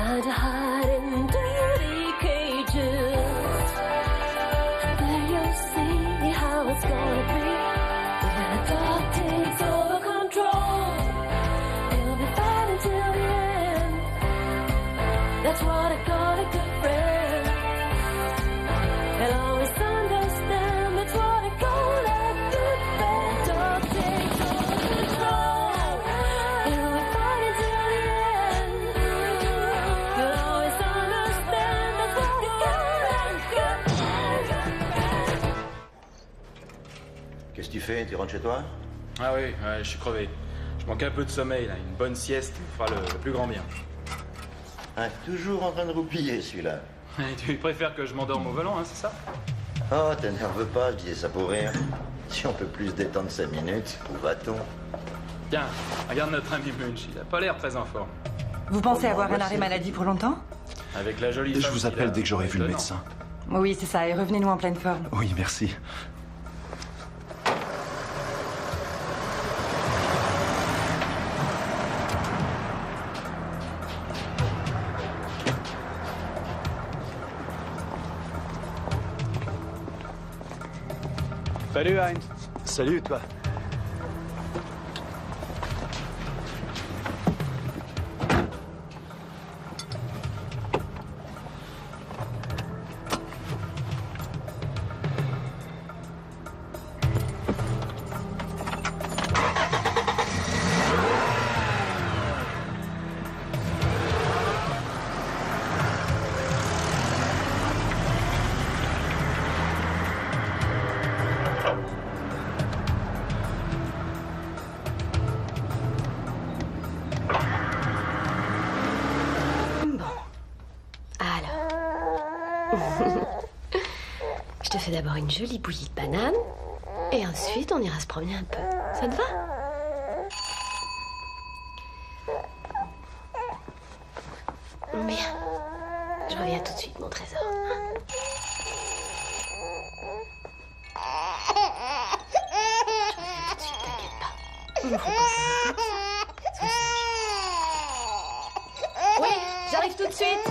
trying to hide in dirty cages. There you'll see how it's gonna be when the dark takes over control. You'll be fighting till the end. That's what I call a good friend. And always understand that's what I call a good friend. Dark takes over control. You'll be fighting till the end. You'll always understand that's what I call a good friend. Qu'est-ce que tu fais? Tu rentres chez toi? Ah oui, ouais, je suis crevé. Je manque un peu de sommeil, là. Une bonne sieste me fera le plus grand bien. Ah, toujours en train de roupiller, celui-là. Tu préfères que je m'endorme au volant, hein, c'est ça? Oh, t'énerve pas, je disais ça pour rire. Si on peut plus se détendre 5 minutes, où va-t-on? Tiens, regarde notre ami Munch, il a pas l'air très en forme. Vous pensez Oh, avoir bah, un arrêt c'est- maladie pour longtemps? Avec la jolie Je femme vous qu'il appelle a, dès que j'aurai vu le étonnant. médecin. Oui, c'est ça, et revenez-nous en pleine forme. Oui, merci. Salut Heinz. Salut, toi. Je te fais d'abord une jolie bouillie de banane, et ensuite on ira se promener un peu. Ça te va? Bien. Je reviens tout de suite, mon trésor. Je reviens tout de suite, t'inquiète pas. Il ne faut pas faire comme ça. Sois sage. Oui, j'arrive tout de suite.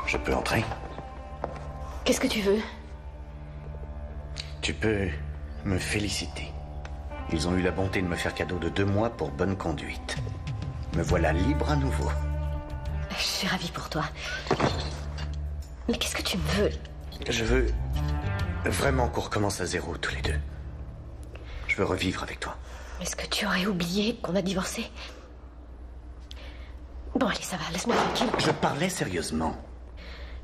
Je peux entrer? Qu'est-ce que tu veux? Tu peux me féliciter. Ils ont eu la bonté de me faire cadeau de 2 mois pour bonne conduite. Me voilà libre à nouveau. Je suis ravie pour toi. Mais qu'est-ce que tu me veux? Je veux vraiment qu'on recommence à zéro tous les deux. Je veux revivre avec toi. Est-ce que tu aurais oublié qu'on a divorcé? Bon, allez, ça va, laisse-moi tranquille. Je parlais sérieusement.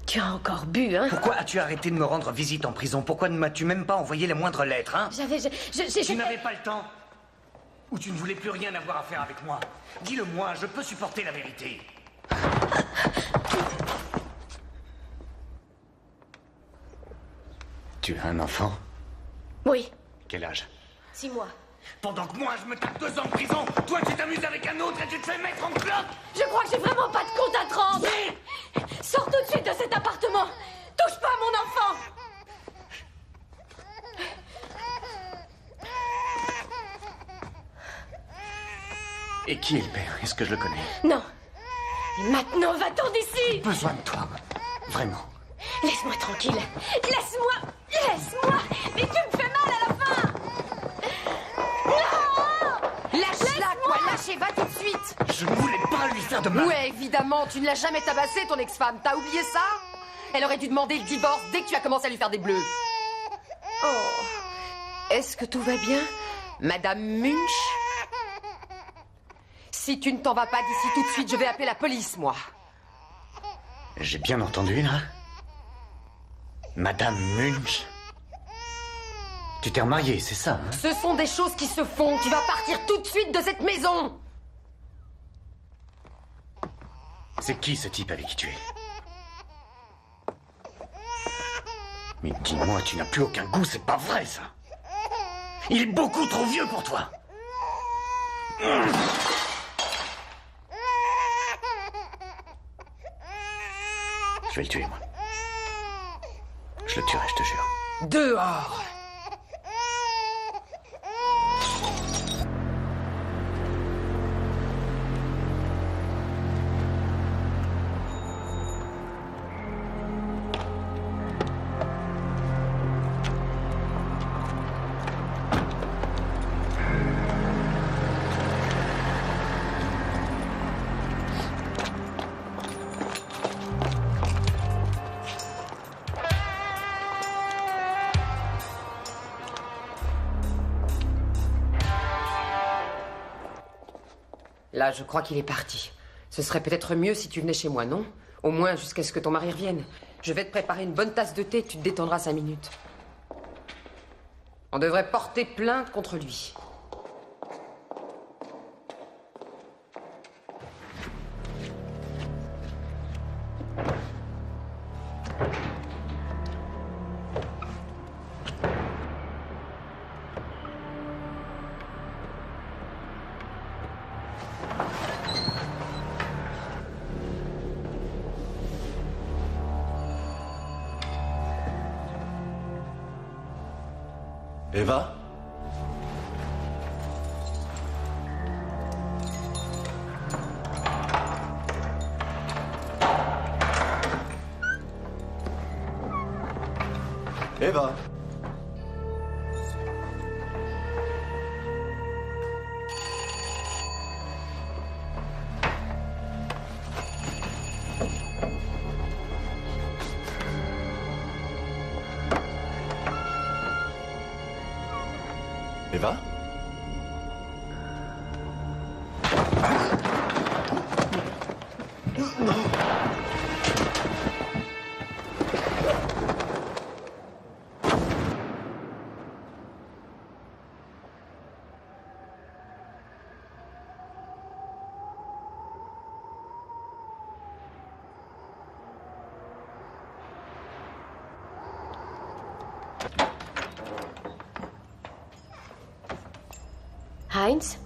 Tu as encore bu, hein? Pourquoi as-tu arrêté de me rendre visite en prison? Pourquoi ne m'as-tu même pas envoyé la moindre lettre, hein? Tu n'avais pas le temps? Ou tu ne voulais plus rien avoir à faire avec moi? Dis-le-moi, je peux supporter la vérité. Tu as un enfant? Oui, Quel âge? 6 mois. Pendant que moi, je me tape 2 ans en prison, toi, tu t'amuses avec un autre et tu te fais mettre en clope! Je crois que j'ai vraiment pas de compte à te rendre. Sors tout de suite de cet appartement. Touche pas à mon enfant. Et qui est le père? Est-ce que je le connais? Non. Et maintenant, va-t'en d'ici. Besoin de toi. Vraiment. Laisse-moi tranquille. Laisse-moi. Laisse-moi. Mais tu me fais mal à la fin. Non. Lâche-la, quoi. Lâchez, va tout de suite. Je ne voulais pas lui faire de mal. Ouais, évidemment, tu ne l'as jamais tabassée, ton ex-femme. T'as oublié ça? Elle aurait dû demander le divorce dès que tu as commencé à lui faire des bleus. Oh. Est-ce que tout va bien, Madame Munch? Si tu ne t'en vas pas d'ici tout de suite, je vais appeler la police, moi. J'ai bien entendu, là? Madame Munch? Tu t'es remariée, c'est ça, hein? Ce sont des choses qui se font. Tu vas partir tout de suite de cette maison. C'est qui ce type avec qui tu es? Mais dis-moi, tu n'as plus aucun goût, c'est pas vrai, ça! Il est beaucoup trop vieux pour toi! Je vais le tuer, moi. Je le tuerai, je te jure. Dehors. Là, je crois qu'il est parti. Ce serait peut-être mieux si tu venais chez moi, non? Au moins jusqu'à ce que ton mari revienne. Je vais te préparer une bonne tasse de thé, tu te détendras 5 minutes. On devrait porter plainte contre lui. Eva? Eva? Eva? Heinz?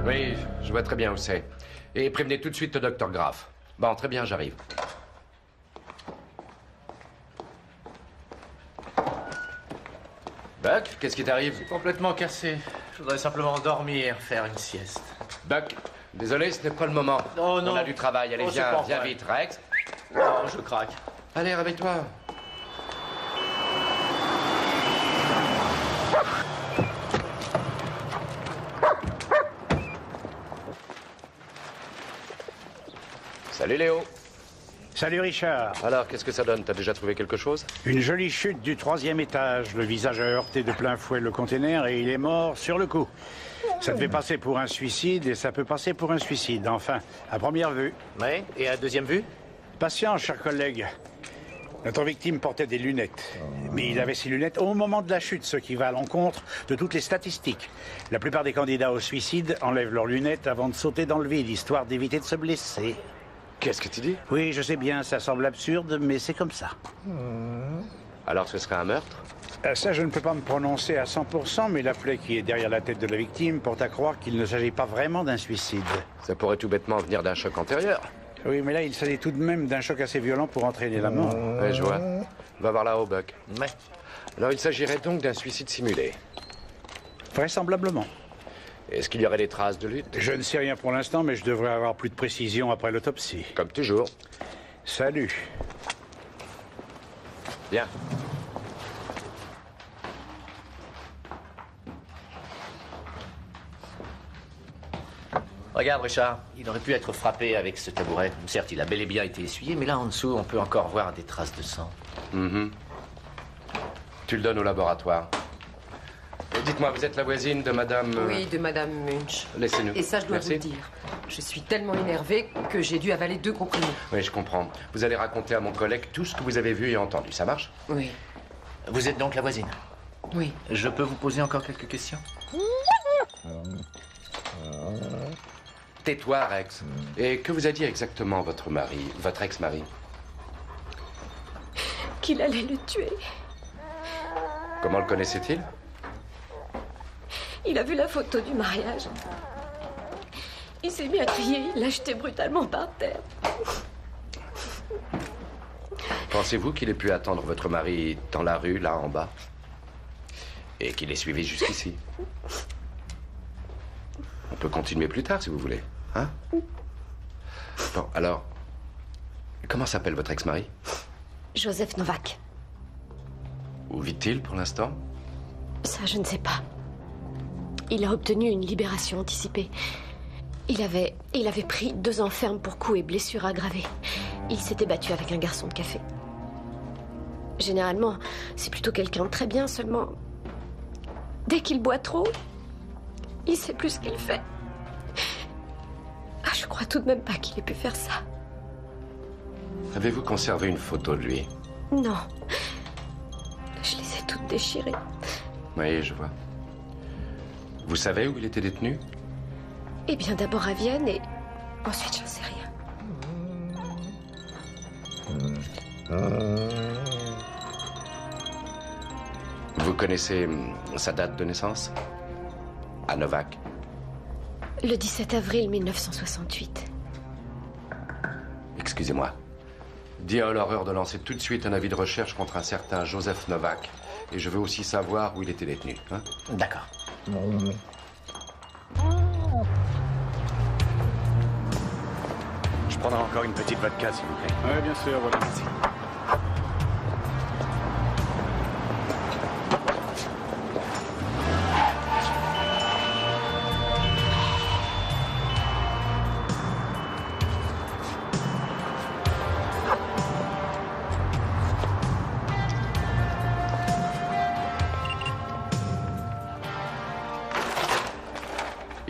Oui, je vois très bien où c'est. Et prévenez tout de suite le docteur Graff. Bon, très bien, j'arrive. Buck, qu'est-ce qui t'arrive? Complètement cassé. Je voudrais simplement dormir, faire une sieste. Buck, désolé, ce n'est pas le moment. Oh non. On a du travail. Allez, Oh, c'est viens, pas viens vrai. vite, Rex. Non, je craque. Allez, réveille-toi. Salut Léo. Salut Richard. Alors, qu'est-ce que ça donne? T'as déjà trouvé quelque chose? Une jolie chute du 3e étage. Le visage a heurté de plein fouet le container et il est mort sur le coup. Ça devait passer pour un suicide et ça peut passer pour un suicide. Enfin, à première vue. Ouais, et à deuxième vue? Patience, cher collègue. Notre victime portait des lunettes. Mais il avait ses lunettes au moment de la chute, ce qui va à l'encontre de toutes les statistiques. La plupart des candidats au suicide enlèvent leurs lunettes avant de sauter dans le vide, histoire d'éviter de se blesser. Qu'est-ce que tu dis? Oui, je sais bien, ça semble absurde, mais c'est comme ça. Alors, ce serait un meurtre? Ça, je ne peux pas me prononcer à 100%, mais la plaie qui est derrière la tête de la victime porte à croire qu'il ne s'agit pas vraiment d'un suicide. Ça pourrait tout bêtement venir d'un choc antérieur. Oui, mais là, il s'agit tout de même d'un choc assez violent pour entraîner la mort. Ouais, je vois. Va voir là-haut, Buck. Ouais. Alors, il s'agirait donc d'un suicide simulé. Vraisemblablement. Est-ce qu'il y aurait des traces de lutte? Je ne sais rien pour l'instant, mais je devrais avoir plus de précision après l'autopsie. Comme toujours. Salut. Bien. Regarde, Richard, il aurait pu être frappé avec ce tabouret. Certes, il a bel et bien été essuyé, mais là en dessous, on peut encore voir des traces de sang. Tu le donnes au laboratoire. Et dites-moi, vous êtes la voisine de madame... Oui, de Madame Munch. Laissez-nous. Et ça, je dois Merci. vous le dire. Je suis tellement énervée que j'ai dû avaler 2 comprimés. Oui, je comprends. Vous allez raconter à mon collègue tout ce que vous avez vu et entendu. Ça marche? Oui, Vous êtes donc la voisine? oui. Je peux vous poser encore quelques questions? Tais-toi, Rex. Et que vous a dit exactement votre mari, votre ex-mari? Qu'il allait le tuer. Comment le connaissait-il? Il a vu la photo du mariage. Il s'est mis à crier, il l'a jeté brutalement par terre. Pensez-vous qu'il ait pu attendre votre mari dans la rue, là, en bas? Et qu'il ait suivi jusqu'ici? On peut continuer plus tard, si vous voulez. Hein? Bon, alors... Comment s'appelle votre ex-mari? Joseph Novak. Où vit-il, pour l'instant? Ça, je ne sais pas. Il a obtenu une libération anticipée. Il avait pris 2 ans ferme pour coups et blessures aggravées. Il s'était battu avec un garçon de café. Généralement, c'est plutôt quelqu'un de très bien, seulement... Dès qu'il boit trop, il sait plus ce qu'il fait. Ah, je crois tout de même pas qu'il ait pu faire ça. Avez-vous conservé une photo de lui? Non. Je les ai toutes déchirées. Oui, je vois. Vous savez où il était détenu? Eh bien, d'abord à Vienne et ensuite, j'en sais rien. Vous connaissez sa date de naissance? À Novak? Le 17 avril 1968. Excusez-moi. Dis à l'horreur de lancer tout de suite un avis de recherche contre un certain Joseph Novak. Et je veux aussi savoir où il était détenu. Hein? D'accord. Je prendrai encore une petite vodka, s'il vous plaît. Oui, bien sûr, voilà. Merci.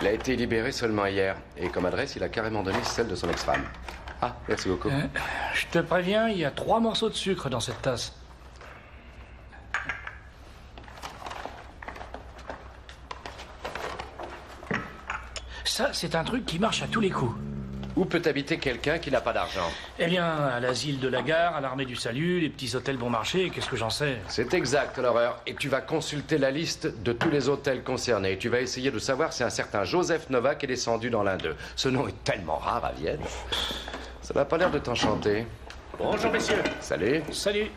Il a été libéré seulement hier. Et comme adresse, il a carrément donné celle de son ex-femme. Ah, merci beaucoup. Je te préviens, il y a 3 morceaux de sucre dans cette tasse. Ça, c'est un truc qui marche à tous les coups. Où peut habiter quelqu'un qui n'a pas d'argent? Eh bien, à l'asile de la gare, à l'armée du salut, les petits hôtels bon marché, qu'est-ce que j'en sais? C'est exact, l'horreur. Et tu vas consulter la liste de tous les hôtels concernés. Tu vas essayer de savoir si un certain Joseph Novak est descendu dans l'un d'eux. Ce nom est tellement rare à Vienne. Ça n'a pas l'air de t'enchanter. Bonjour, messieurs. Salut. Salut.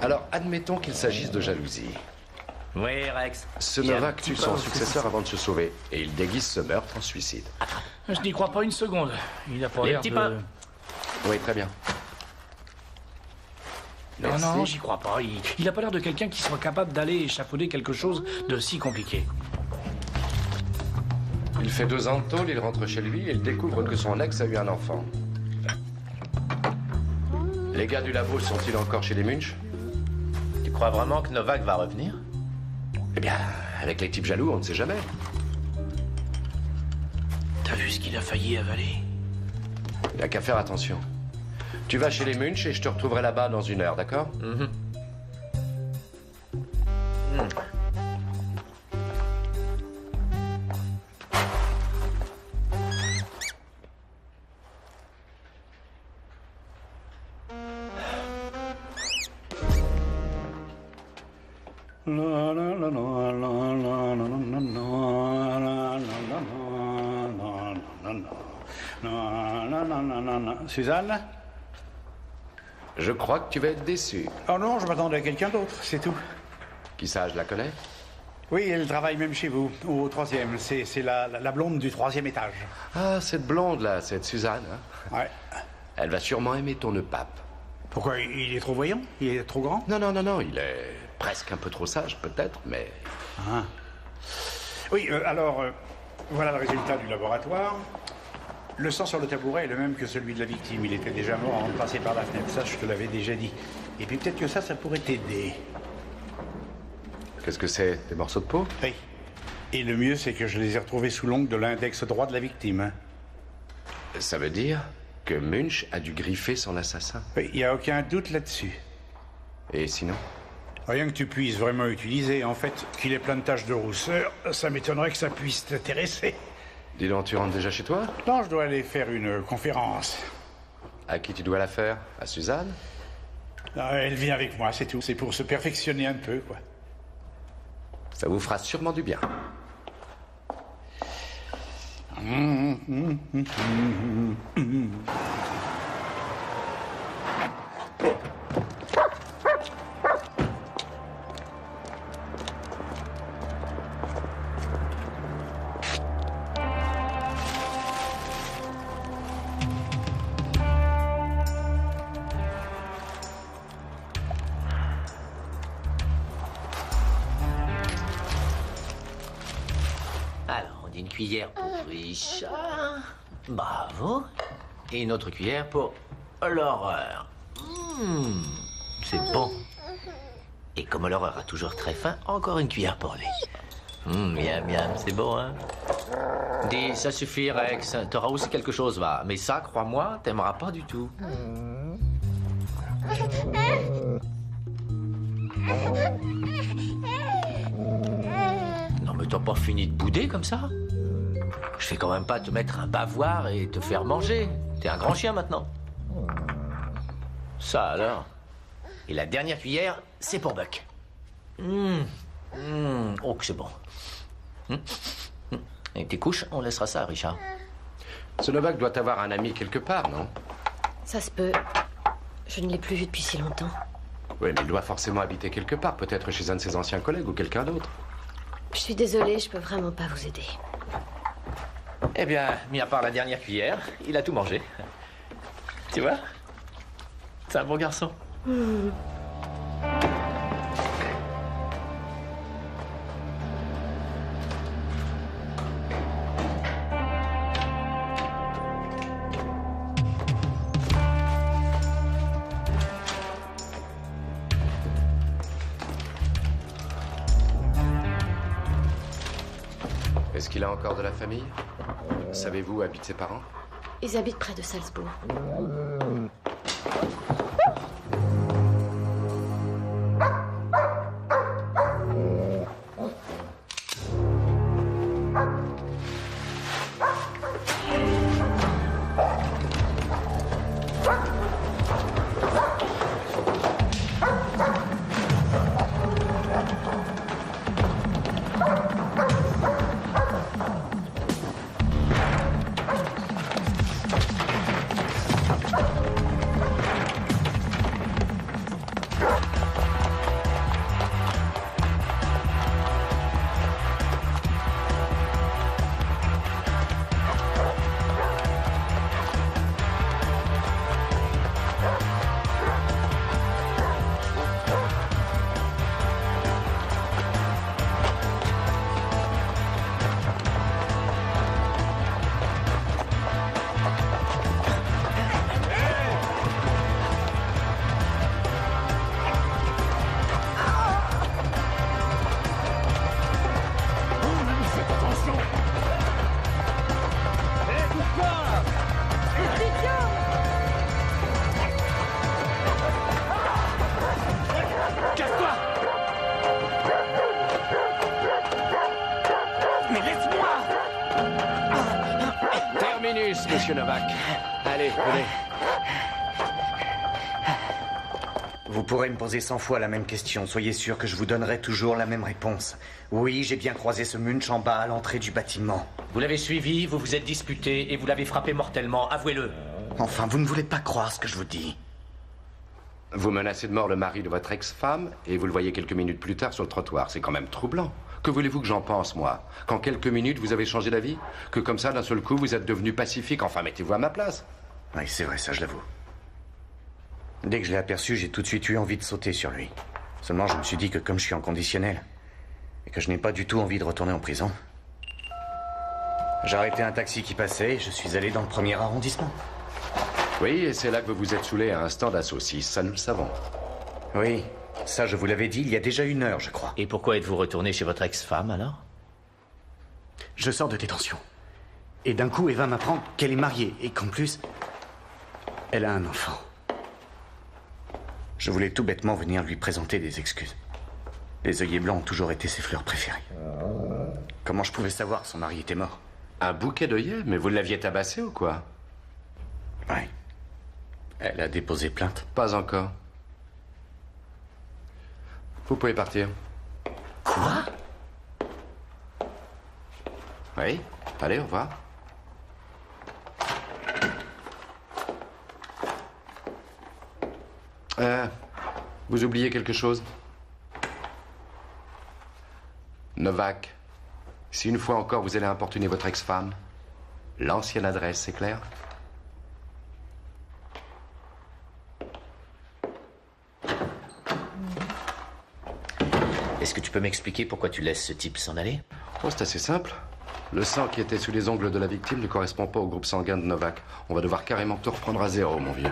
Alors, admettons qu'il s'agisse de jalousie. Oui, Rex. Ce Novak tue son successeur avant de se sauver. Et il déguise ce meurtre en suicide. Je n'y crois pas une seconde. Il a pas Les l'air petits de... pains. Oui, très bien. Non, Merci. non, j'y crois pas. Il a pas l'air de quelqu'un qui soit capable d'aller échafauder quelque chose de si compliqué. Il fait 2 ans de tôle, il rentre chez lui et il découvre que son ex a eu un enfant. Les gars du labo sont-ils encore chez les Munch? Tu crois vraiment que Novak va revenir? Eh bien, avec les types jaloux, on ne sait jamais. T'as vu ce qu'il a failli avaler? Il n'y a qu'à faire attention. Tu vas chez les Munch et je te retrouverai là-bas dans 1 heure, d'accord? Suzanne? Je crois que tu vas être déçu. Oh non, je m'attendais à quelqu'un d'autre, c'est tout. Qui ça, je la connais? Oui, elle travaille même chez vous, au 3e. C'est la blonde du 3e étage. Ah, cette blonde-là, cette Suzanne. Hein? Ouais. Elle va sûrement aimer ton nœud pape. Pourquoi? Il est trop voyant? Il est trop grand? Non, non, non, non, il est presque un peu trop sage, peut-être, mais... Ah. Oui, alors, voilà le résultat du laboratoire. Le sang sur le tabouret est le même que celui de la victime. Il était déjà mort avant de passer par la fenêtre. Ça, je te l'avais déjà dit. Et puis peut-être que ça pourrait t'aider. Qu'est-ce que c'est? Des morceaux de peau? Oui. Et le mieux, c'est que je les ai retrouvés sous l'ongle de l'index droit de la victime. Hein. Ça veut dire que Munch a dû griffer son assassin. Oui, il n'y a aucun doute là-dessus. Et sinon? Rien que tu puisses vraiment utiliser. En fait, qu'il ait plein de taches de rousseur, ça m'étonnerait que ça puisse t'intéresser. Dis donc, tu rentres déjà chez toi? Non, je dois aller faire une conférence. À qui tu dois la faire? À Suzanne? Non, elle vient avec moi, c'est tout. C'est pour se perfectionner un peu, quoi. Ça vous fera sûrement du bien. cuillère pour Richard. Bravo. Et une autre cuillère pour l'horreur. C'est bon. Et comme l'horreur a toujours très faim, encore une cuillère pour lui. Miam, miam, c'est bon, hein? Dis, ça suffit, Rex. T'auras aussi quelque chose, va. Mais ça, crois-moi, t'aimeras pas du tout. Non, mais t'as pas fini de bouder comme ça? Je vais quand même pas te mettre un bavoir et te faire manger. T'es un grand chien maintenant. Ça alors. Et la dernière cuillère, c'est pour Buck. Oh, que c'est bon. Et tes couches, on laissera ça à Richard. Ce Novak doit avoir un ami quelque part, non? Ça se peut. Je ne l'ai plus vu depuis si longtemps. Oui, mais il doit forcément habiter quelque part, peut-être chez un de ses anciens collègues ou quelqu'un d'autre. Je suis désolée, je peux vraiment pas vous aider. Eh bien, mis à part la dernière cuillère, il a tout mangé. Tu vois? C'est un bon garçon. Est-ce qu'il a encore de la famille? Savez-vous où habitent ses parents? Ils habitent près de Salzbourg. Monsieur Novak. Allez, venez. Vous pourrez me poser 100 fois la même question. Soyez sûr que je vous donnerai toujours la même réponse. Oui, j'ai bien croisé ce Munch en bas à l'entrée du bâtiment. Vous l'avez suivi, vous vous êtes disputé et vous l'avez frappé mortellement, avouez-le. Enfin, vous ne voulez pas croire ce que je vous dis. Vous menacez de mort le mari de votre ex-femme et vous le voyez quelques minutes plus tard sur le trottoir. C'est quand même troublant. Que voulez-vous que j'en pense, moi? Qu'en quelques minutes, vous avez changé d'avis? Que comme ça, d'un seul coup, vous êtes devenu pacifique? Enfin, mettez-vous à ma place. Oui, c'est vrai, ça, je l'avoue. Dès que je l'ai aperçu, j'ai tout de suite eu envie de sauter sur lui. Seulement, je me suis dit que comme je suis en conditionnel, et que je n'ai pas du tout envie de retourner en prison, j'ai arrêté un taxi qui passait et je suis allé dans le 1er arrondissement. Oui, et c'est là que vous vous êtes saoulé à un stand à saucisses, ça nous le savons. Oui, ça je vous l'avais dit il y a déjà 1 heure, je crois. Et pourquoi êtes-vous retourné chez votre ex-femme, alors? Je sors de détention. Et d'un coup, Eva m'apprend qu'elle est mariée et qu'en plus, elle a un enfant. Je voulais tout bêtement venir lui présenter des excuses. Les œillets blancs ont toujours été ses fleurs préférées. Comment je pouvais savoir que son mari était mort? Un bouquet d'œillets? Mais vous l'aviez tabassé ou quoi? Oui. Elle a déposé plainte. Pas encore. Vous pouvez partir. Quoi? Oui. Allez, au revoir. Vous oubliez quelque chose? Novak, si une fois encore vous allez importuner votre ex-femme, l'ancienne adresse, c'est clair? Est-ce que tu peux m'expliquer pourquoi tu laisses ce type s'en aller? Oh, c'est assez simple. Le sang qui était sous les ongles de la victime ne correspond pas au groupe sanguin de Novak. On va devoir carrément tout reprendre à zéro, mon vieux.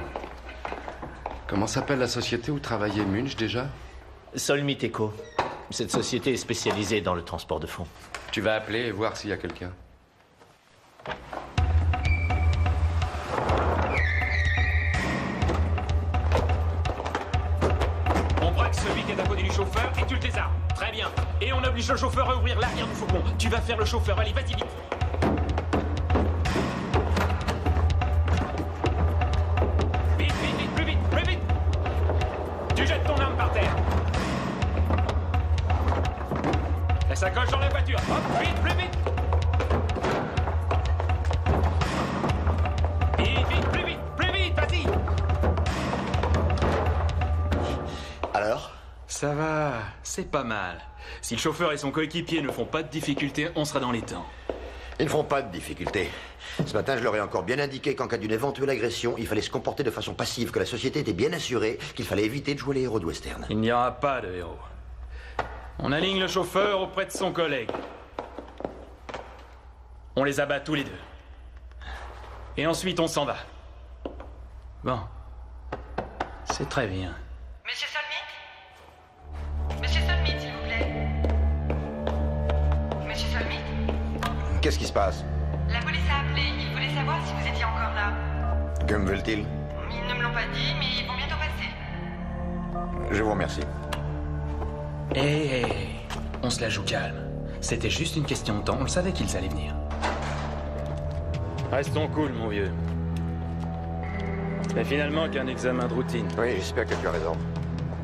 Comment s'appelle la société où travaillait Munch déjà? Solmit Eco. Cette société est spécialisée dans le transport de fonds. Tu vas appeler et voir s'il y a quelqu'un. On braque celui qui est à côté du chauffeur et tu le désarmes. Très bien. Et on oblige le chauffeur à ouvrir l'arrière du fourgon. Tu vas faire le chauffeur. Allez, vas-y vite. Vite, vite, vite, plus vite, plus vite. Tu jettes ton arme par terre. La sacoche dans la voiture. Hop, vite, plus vite. Vite, vite, plus vite, vas-y. Alors? Ça va, c'est pas mal. Si le chauffeur et son coéquipier ne font pas de difficultés, on sera dans les temps. Ils ne feront pas de difficultés. Ce matin, je leur ai encore bien indiqué qu'en cas d'une éventuelle agression, il fallait se comporter de façon passive, que la société était bien assurée, qu'il fallait éviter de jouer les héros de western. Il n'y aura pas de héros. On aligne le chauffeur auprès de son collègue. On les abat tous les deux. Et ensuite, on s'en va. Bon. C'est très bien. Monsieur Solmit? Monsieur Solmit, s'il vous plaît. Monsieur Solmit? Qu'est-ce qui se passe? La police a appelé. Ils voulaient savoir si vous étiez encore là. Que me veulent-ils? Ils ne me l'ont pas dit, mais ils vont bientôt passer. Je vous remercie. Hé, on se la joue calme. C'était juste une question de temps, on le savait qu'ils allaient venir. Restons cool, mon vieux. C'est finalement qu'un examen de routine. Oui, j'espère que tu as raison.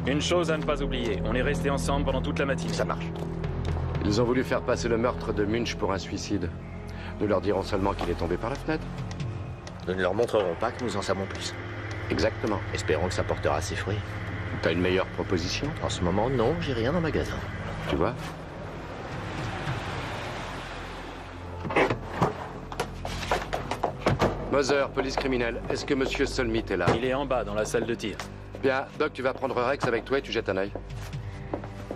Une chose à ne pas oublier, on est restés ensemble pendant toute la matinée. Ça marche. Ils ont voulu faire passer le meurtre de Munch pour un suicide. Nous leur dirons seulement qu'il est tombé par la fenêtre. Nous ne leur montrerons pas que nous en savons plus. Exactement. Espérons que ça portera ses fruits. T'as une meilleure proposition? En ce moment, non, j'ai rien en magasin. Tu vois? Moser, police criminelle. Est-ce que monsieur Solmit est là? Il est en bas, dans la salle de tir. Bien, Doc, tu vas prendre Rex avec toi et tu jettes un œil.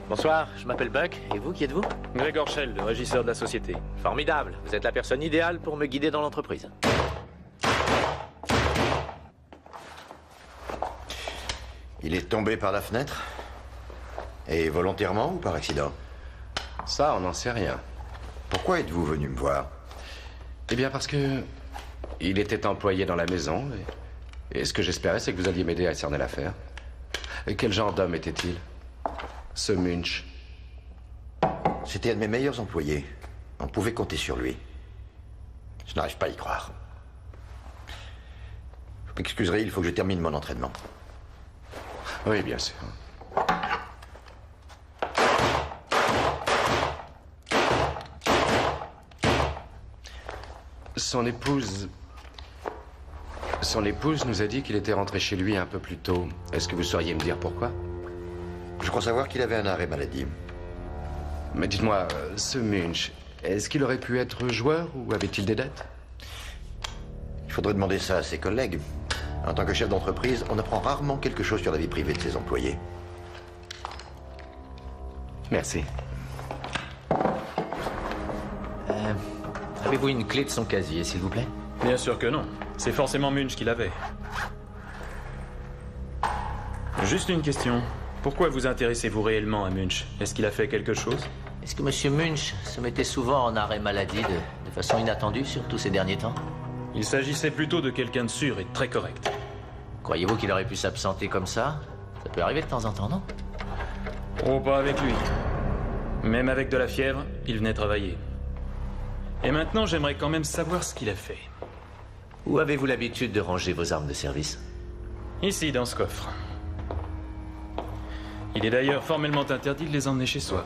Bonsoir, je m'appelle Buck. Et vous, qui êtes-vous? Gregor Shell, le régisseur de la société. Formidable. Vous êtes la personne idéale pour me guider dans l'entreprise. Il est tombé par la fenêtre? Et volontairement ou par accident? Ça, on n'en sait rien. Pourquoi êtes-vous venu me voir? Eh bien, parce que... il était employé dans la maison et ce que j'espérais, c'est que vous alliez m'aider à cerner l'affaire. Et quel genre d'homme était-il? Ce Munch. C'était un de mes meilleurs employés. On pouvait compter sur lui. Je n'arrive pas à y croire. Vous m'excuserez, il faut que je termine mon entraînement. Oui, bien sûr. Son épouse nous a dit qu'il était rentré chez lui un peu plus tôt. Est-ce que vous sauriez me dire pourquoi? Je crois savoir qu'il avait un arrêt maladie. Mais dites-moi, ce Munch, est-ce qu'il aurait pu être joueur ou avait-il des dettes? Il faudrait demander ça à ses collègues. En tant que chef d'entreprise, on apprend rarement quelque chose sur la vie privée de ses employés. Merci. Avez-vous une clé de son casier, s'il vous plaît? Bien sûr que non. C'est forcément Munch qui l'avait. Juste une question. Pourquoi vous intéressez-vous réellement à Munch? Est-ce qu'il a fait quelque chose? Est-ce que M. Munch se mettait souvent en arrêt maladie de façon inattendue, surtout ces derniers temps? Il s'agissait plutôt de quelqu'un de sûr et de très correct. Croyez-vous qu'il aurait pu s'absenter comme ça? Ça peut arriver de temps en temps, non? Oh, pas avec lui. Même avec de la fièvre, il venait travailler. Et maintenant, j'aimerais quand même savoir ce qu'il a fait. Où avez-vous l'habitude de ranger vos armes de service? Ici, dans ce coffre. Il est d'ailleurs formellement interdit de les emmener chez soi.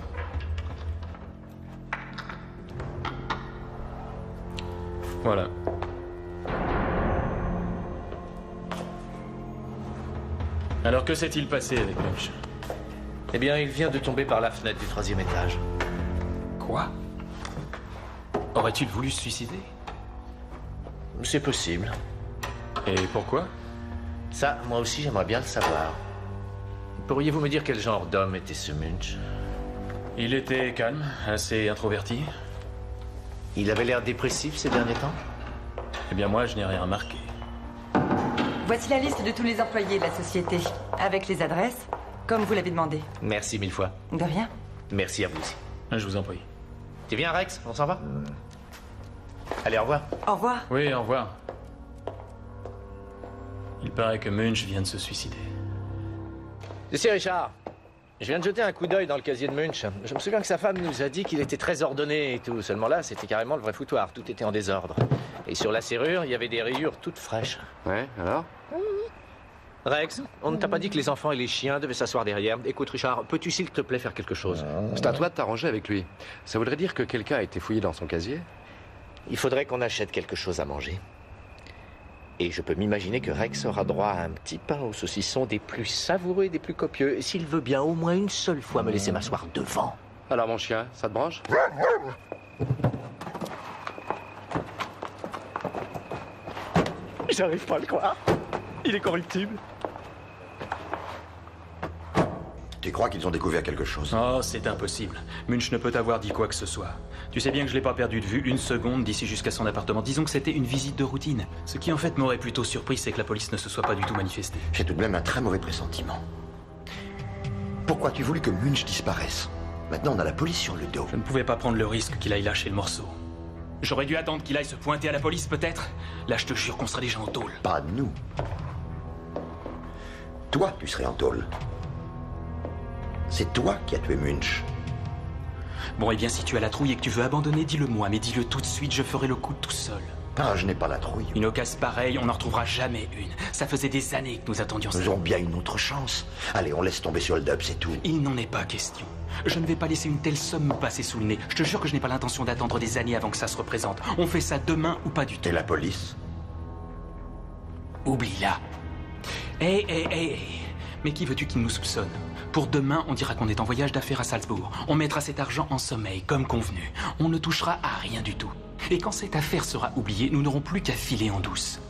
Voilà. Alors que s'est-il passé avec Munch? Eh bien, il vient de tomber par la fenêtre du 3e étage. Quoi? Aurait-il voulu se suicider? C'est possible. Et pourquoi? Ça, moi aussi, j'aimerais bien le savoir. Pourriez-vous me dire quel genre d'homme était ce Munch? Il était calme, assez introverti. Il avait l'air dépressif ces derniers temps? Eh bien moi, je n'ai rien remarqué. Voici la liste de tous les employés de la société, avec les adresses, comme vous l'avez demandé. Merci 1000 fois. De rien. Merci à vous aussi. Je vous en prie. Tu viens, Rex? On s'en va? Allez, au revoir. Au revoir. Oui, au revoir. Il paraît que Munch vient de se suicider. C'est Richard. Je viens de jeter un coup d'œil dans le casier de Munch. Je me souviens que sa femme nous a dit qu'il était très ordonné et tout. Seulement là, c'était carrément le vrai foutoir. Tout était en désordre. Et sur la serrure, il y avait des rayures toutes fraîches. Ouais, alors? Rex, on ne t'a pas dit que les enfants et les chiens devaient s'asseoir derrière. Écoute, Richard, peux-tu s'il te plaît faire quelque chose? C'est à toi de t'arranger avec lui. Ça voudrait dire que quelqu'un a été fouillé dans son casier? Il faudrait qu'on achète quelque chose à manger. Et je peux m'imaginer que Rex aura droit à un petit pain au saucisson des plus savoureux et des plus copieux. S'il veut bien au moins une seule fois me laisser m'asseoir devant. Alors mon chien, ça te branche? J'arrive pas à le croire. Il est corruptible. Tu crois qu'ils ont découvert quelque chose? Oh, c'est impossible. Munch ne peut avoir dit quoi que ce soit. Tu sais bien que je l'ai pas perdu de vue une seconde d'ici jusqu'à son appartement. Disons que c'était une visite de routine. Ce qui en fait m'aurait plutôt surpris, c'est que la police ne se soit pas du tout manifestée. J'ai tout de même un très mauvais pressentiment. Pourquoi as-tu voulu que Munch disparaisse? Maintenant, on a la police sur le dos. Je ne pouvais pas prendre le risque qu'il aille lâcher le morceau. J'aurais dû attendre qu'il aille se pointer à la police, peut-être. Là, je te jure qu'on serait déjà en tôle. Pas nous. Toi, tu serais en tôle. C'est toi qui as tué Munch. Bon, eh bien, si tu as la trouille et que tu veux abandonner, dis-le-moi. Mais dis-le tout de suite, je ferai le coup tout seul. Ah, je n'ai pas la trouille. Une occasion pareille, on n'en retrouvera jamais une. Ça faisait des années que nous attendions ça. Nous aurons bien une autre chance. Allez, on laisse tomber sur le dub, c'est tout. Il n'en est pas question. Je ne vais pas laisser une telle somme me passer sous le nez. Je te jure que je n'ai pas l'intention d'attendre des années avant que ça se représente. On fait ça demain ou pas du tout. Et la police? Oublie-la. Hé. Mais qui veux-tu qui nous soupçonne? Pour demain, on dira qu'on est en voyage d'affaires à Salzbourg. On mettra cet argent en sommeil, comme convenu. On ne touchera à rien du tout. Et quand cette affaire sera oubliée, nous n'aurons plus qu'à filer en douce.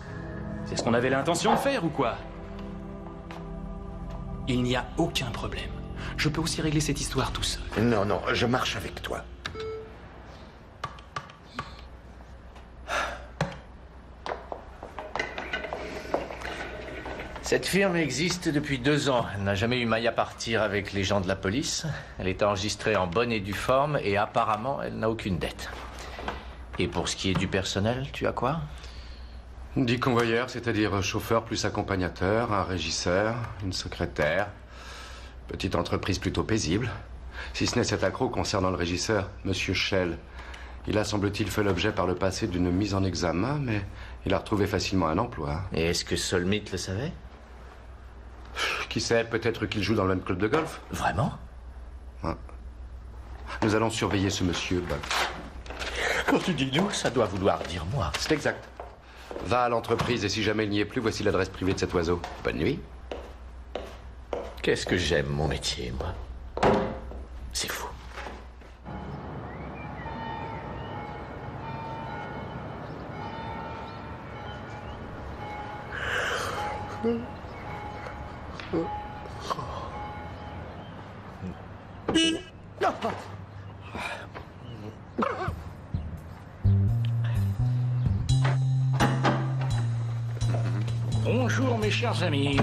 C'est ce qu'on avait l'intention de faire, ou quoi? Il n'y a aucun problème. Je peux aussi régler cette histoire tout seul. Non, je marche avec toi. Cette firme existe depuis 2 ans. Elle n'a jamais eu maille à partir avec les gens de la police. Elle est enregistrée en bonne et due forme et apparemment, elle n'a aucune dette. Et pour ce qui est du personnel, tu as quoi? 10 convoyeurs, c'est-à-dire chauffeur plus accompagnateur, un régisseur, une secrétaire. Petite entreprise plutôt paisible. Si ce n'est cet accroc concernant le régisseur, Monsieur Schell. Il a, semble-t-il, fait l'objet par le passé d'une mise en examen, mais il a retrouvé facilement un emploi. Et est-ce que Solmit le savait? Qui sait, peut-être qu'il joue dans le même club de golf. Vraiment? Ouais. Nous allons surveiller ce monsieur, Bob. Quand tu dis nous, ça doit vouloir dire moi. C'est exact. Va à l'entreprise et si jamais il n'y est plus, voici l'adresse privée de cet oiseau. Bonne nuit. Qu'est-ce que j'aime mon métier, moi. C'est fou. Bonjour mes chers amis.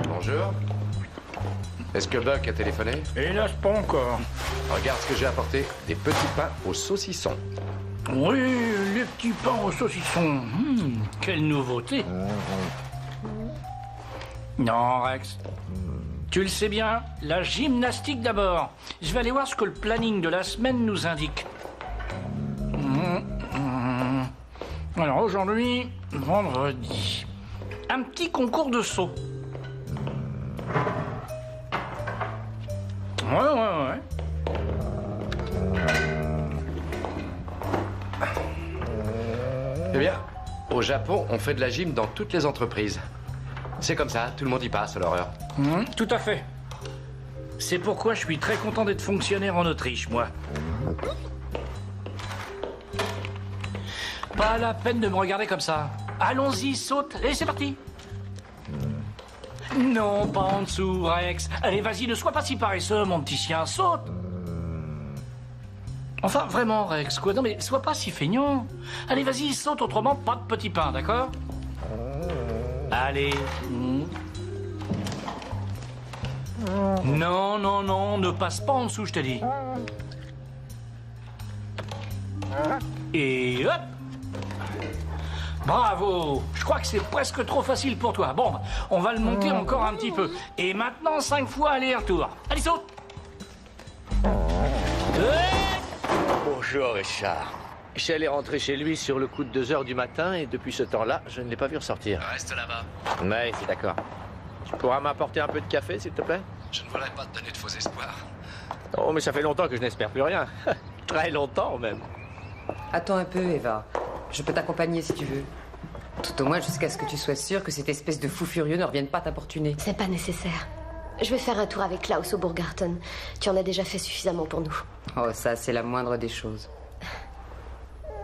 Bonjour. Est-ce que Buck a téléphoné? Hélas, pas encore. Regarde ce que j'ai apporté. Des petits pains au saucisson. Oui, les petits pains au saucisson. Quelle nouveauté. Non, Rex. Tu le sais bien, la gymnastique d'abord. Je vais aller voir ce que le planning de la semaine nous indique. Alors aujourd'hui, vendredi, un petit concours de saut. Ouais. Eh bien, au Japon, on fait de la gym dans toutes les entreprises. C'est comme ça, tout le monde y passe à l'horreur. Tout à fait. C'est pourquoi je suis très content d'être fonctionnaire en Autriche, moi. Pas la peine de me regarder comme ça. Allons-y, saute, et c'est parti. Non, pas en dessous, Rex. Allez, vas-y, ne sois pas si paresseux, mon petit chien, saute. Enfin, vraiment, Rex, quoi. Non, mais sois pas si feignant. Allez, vas-y, saute, autrement, pas de petit pain, d'accord? Allez. Non, non, non, ne passe pas en dessous, je te dis. Et hop! Bravo! Je crois que c'est presque trop facile pour toi. Bon, on va le monter encore un petit peu. Et maintenant, 5 fois aller-retour. Allez, saute! Bonjour, Richard. Michel est rentré chez lui sur le coup de 2 heures du matin et depuis ce temps-là, je ne l'ai pas vu ressortir. Reste là-bas. Ouais, c'est d'accord. Tu pourras m'apporter un peu de café, s'il te plaît? Je ne voudrais pas te donner de faux espoirs. Oh, mais ça fait longtemps que je n'espère plus rien. Très longtemps, même. Attends un peu, Eva. Je peux t'accompagner si tu veux. Tout au moins jusqu'à ce que tu sois sûre que cette espèce de fou furieux ne revienne pas t'importuner. C'est pas nécessaire. Je vais faire un tour avec Klaus au Burgarten. Tu en as déjà fait suffisamment pour nous. Oh, ça, c'est la moindre des choses.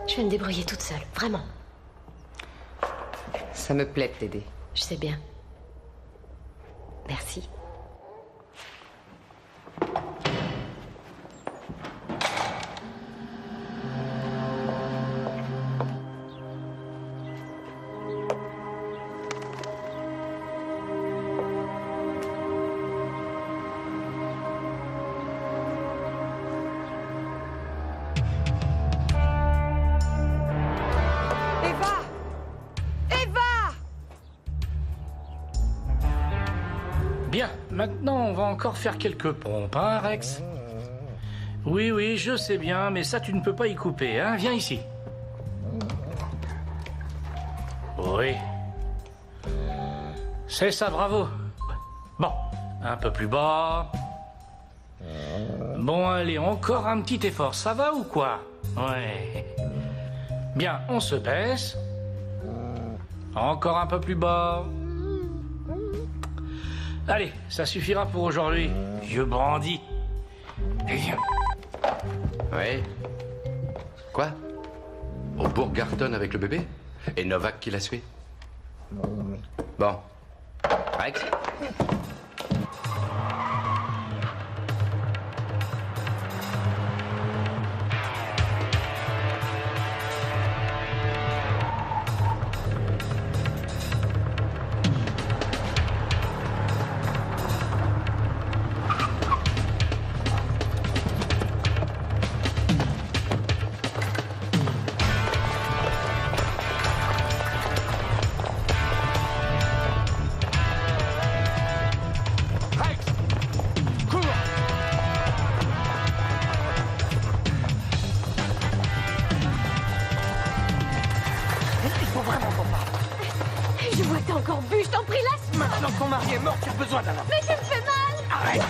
Je vais me débrouiller toute seule, vraiment. Ça me plaît de t'aider. Je sais bien. Merci. Bien, maintenant, on va encore faire quelques pompes, hein, Rex? Oui, oui, je sais bien, mais ça, tu ne peux pas y couper, hein? Viens ici. Oui. C'est ça, bravo. Bon, un peu plus bas. Bon, allez, encore un petit effort, ça va ou quoi? Ouais. Bien, on se baisse. Encore un peu plus bas. Allez, ça suffira pour aujourd'hui, vieux brandy. Viens. Oui. Quoi? Au Burgarten avec le bébé? Et Novak qui la suit? Bon. Rex? Je vois que t'as encore bu, je t'en prie, laisse. Maintenant que ton mari est mort, tu as besoin d'un homme. Mais tu me fais mal. Arrête.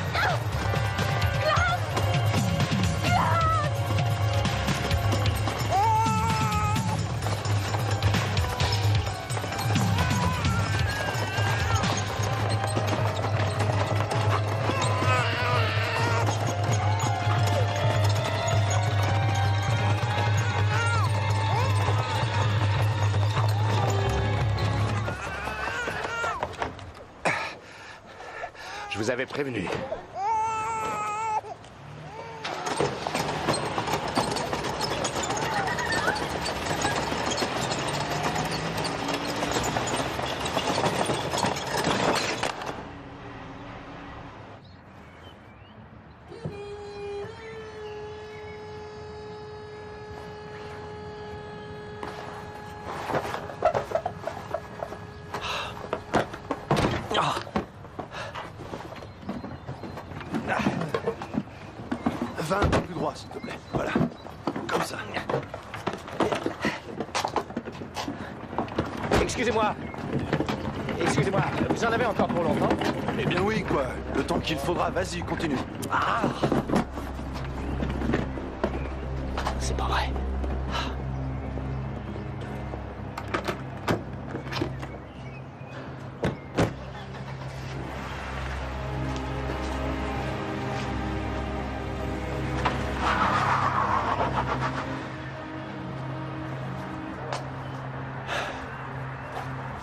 Je vous avais prévenu. Va un peu plus droit, s'il te plaît. Voilà. Comme ça. Excusez-moi. Excusez-moi, vous en avez encore pour longtemps? Eh bien oui, quoi. Le temps qu'il faudra. Vas-y, continue. Ah! C'est pas vrai.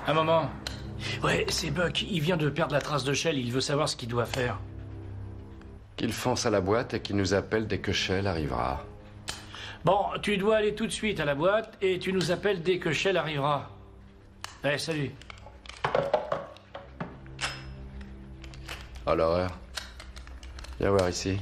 Un moment. Ouais, c'est Buck. Il vient de perdre la trace de Shell. Il veut savoir ce qu'il doit faire. Qu'il fonce à la boîte et qu'il nous appelle dès que Shell arrivera. Bon, tu dois aller tout de suite à la boîte et tu nous appelles dès que Shell arrivera. Allez, salut. Oh, l'horreur. Viens voir ici.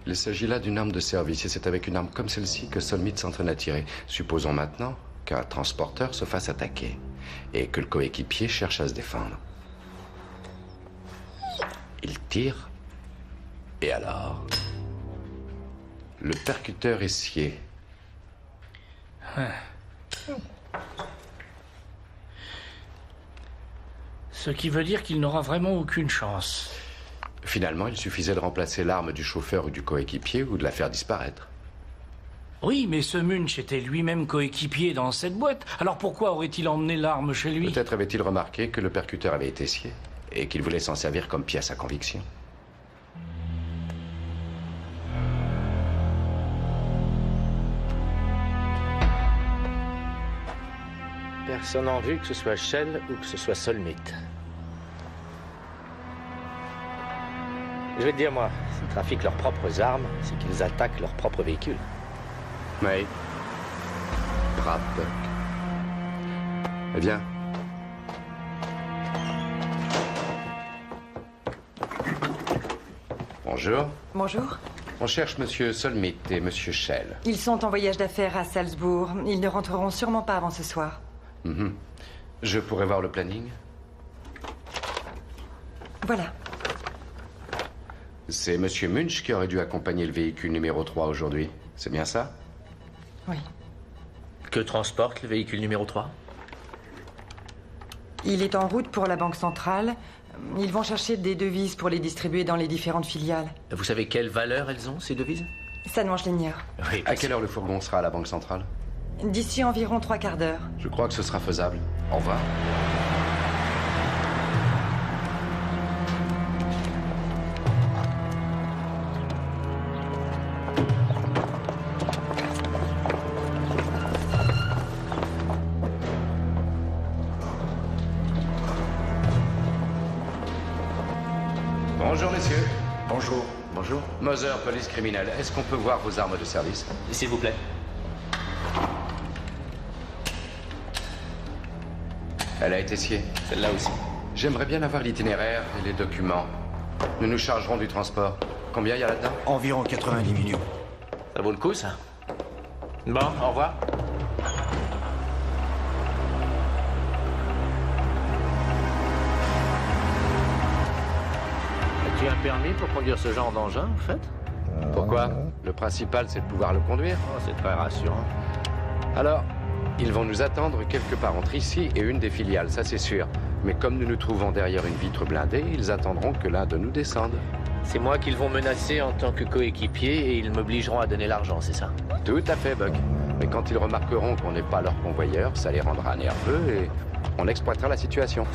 Il s'agit là d'une arme de service, et c'est avec une arme comme celle-ci que Solmit s'entraîne à tirer. Supposons maintenant qu'un transporteur se fasse attaquer, et que le coéquipier cherche à se défendre. Il tire, et alors... Le percuteur est scié. Ce qui veut dire qu'il n'aura vraiment aucune chance. Finalement, il suffisait de remplacer l'arme du chauffeur ou du coéquipier ou de la faire disparaître. Oui, mais ce Munch était lui-même coéquipier dans cette boîte. Alors pourquoi aurait-il emmené l'arme chez lui? Peut-être avait-il remarqué que le percuteur avait été scié et qu'il voulait s'en servir comme pièce à conviction. Personne n'a vu que ce soit Shell ou que ce soit Solmit. Je vais te dire, moi, s'ils trafiquent leurs propres armes, c'est qu'ils attaquent leurs propres véhicules. Oui. Brave Buck. Eh bien. Bonjour. Bonjour. On cherche Monsieur Solmit et Monsieur Shell. Ils sont en voyage d'affaires à Salzbourg. Ils ne rentreront sûrement pas avant ce soir. Je pourrais voir le planning? Voilà. C'est Monsieur Munch qui aurait dû accompagner le véhicule numéro 3 aujourd'hui. C'est bien ça? Oui. Que transporte le véhicule numéro 3? Il est en route pour la Banque Centrale. Ils vont chercher des devises pour les distribuer dans les différentes filiales. Vous savez quelle valeur elles ont, ces devises? Ça ne mange l'ignore. Oui, à quelle heure le fourgon sera à la Banque Centrale? D'ici environ 3/4 d'heure. Je crois que ce sera faisable. Au revoir. Bonjour, messieurs. Bonjour. Bonjour. Moser, police criminelle. Est-ce qu'on peut voir vos armes de service? S'il vous plaît. Elle a été sciée. Celle-là aussi. J'aimerais bien avoir l'itinéraire et les documents. Nous nous chargerons du transport. Combien il y a là-dedans? Environ 90 millions. Ça vaut le coup, ça? Bon, au revoir. As-tu un permis pour conduire ce genre d'engin, en fait? Pourquoi? Le principal, c'est de pouvoir le conduire. Oh, c'est très rassurant. Alors, ils vont nous attendre quelque part entre ici et une des filiales, ça c'est sûr. Mais comme nous nous trouvons derrière une vitre blindée, ils attendront que l'un de nous descende. C'est moi qu'ils vont menacer en tant que coéquipier et ils m'obligeront à donner l'argent, c'est ça? Tout à fait, Buck. Mais quand ils remarqueront qu'on n'est pas leur convoyeur, ça les rendra nerveux et on exploitera la situation.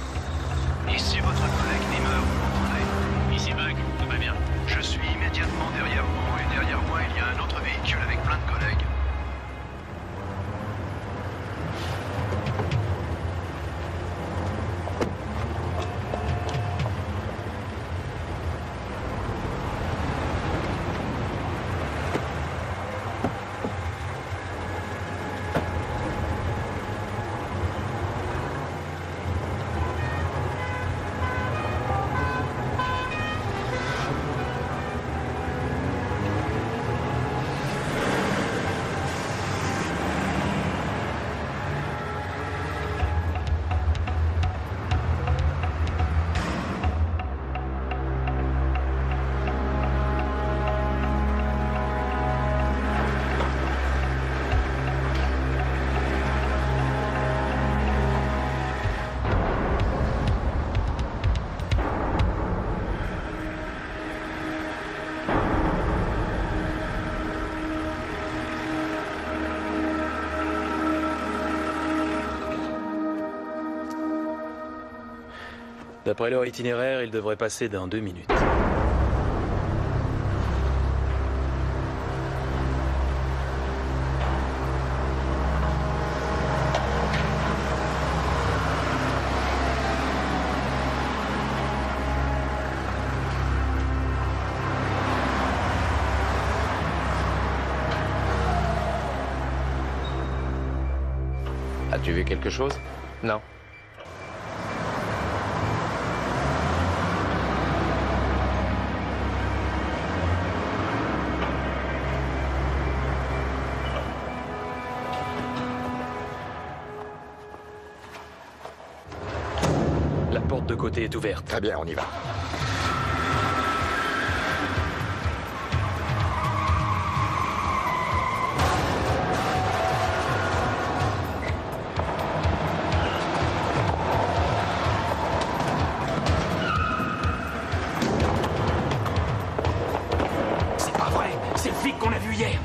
Ici votre collègue Nimmer, vous m'entendez? Ici Buck, tout va bien? Je suis immédiatement derrière vous et derrière moi il y a un autre véhicule avec plein de collègues. D'après leur itinéraire, ils devraient passer dans 2 minutes. As-tu vu quelque chose? Non. La porte de côté est ouverte. Très bien, on y va. C'est pas vrai. C'est le flic qu'on a vu hier.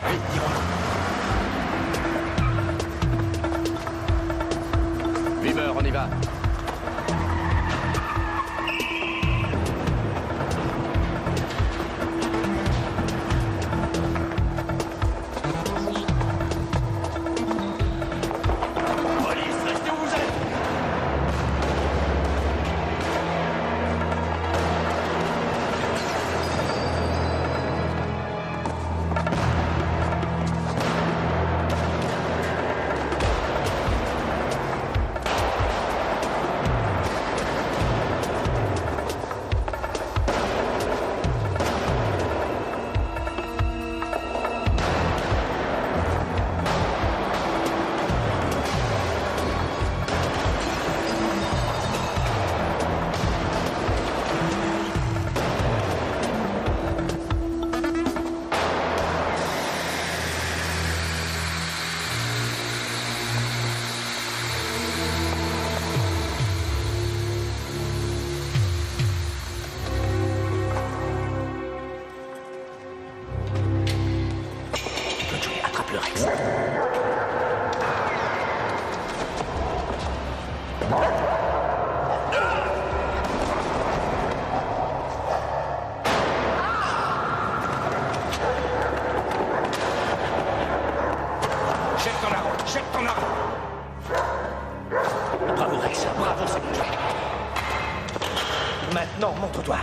Oui, Weaver, on y va. Police, restez où vous êtes. Attrape le Rex. Jette ton arme. Jette ton arme. Bravo Rex, bravo, c'est bon. Maintenant, montre-toi.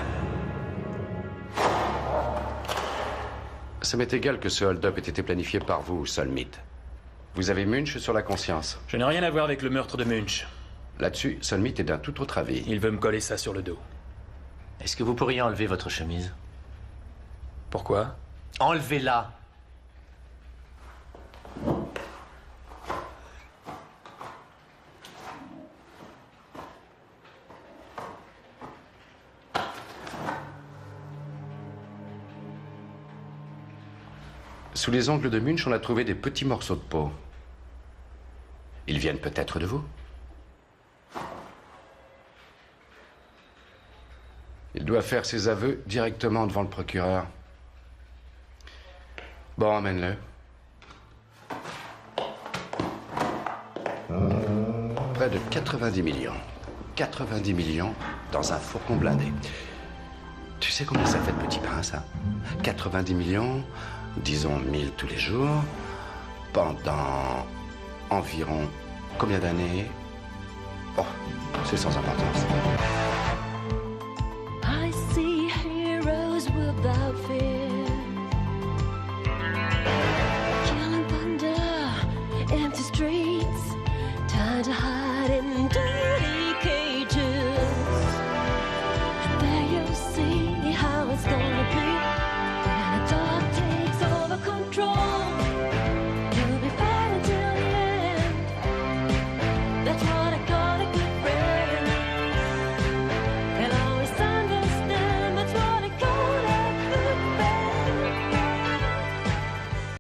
Ça m'est égal que ce hold-up ait été planifié par vous, Solmit. Vous avez Munch sur la conscience. Je n'ai rien à voir avec le meurtre de Munch. Là-dessus, Solmit est d'un tout autre avis. Il veut me coller ça sur le dos. Est-ce que vous pourriez enlever votre chemise? Pourquoi? Enlevez-la. Sous les ongles de Munch, on a trouvé des petits morceaux de peau. Ils viennent peut-être de vous? Il doit faire ses aveux directement devant le procureur. Bon, emmène-le. Près de 90 millions. 90 millions dans un fourgon blindé. Tu sais combien ça fait de petits pains, ça? 90 millions, disons 1000 tous les jours, pendant environ combien d'années? Oh, c'est sans importance. I see heroes without fear, killing thunder, empty streets, time to hide.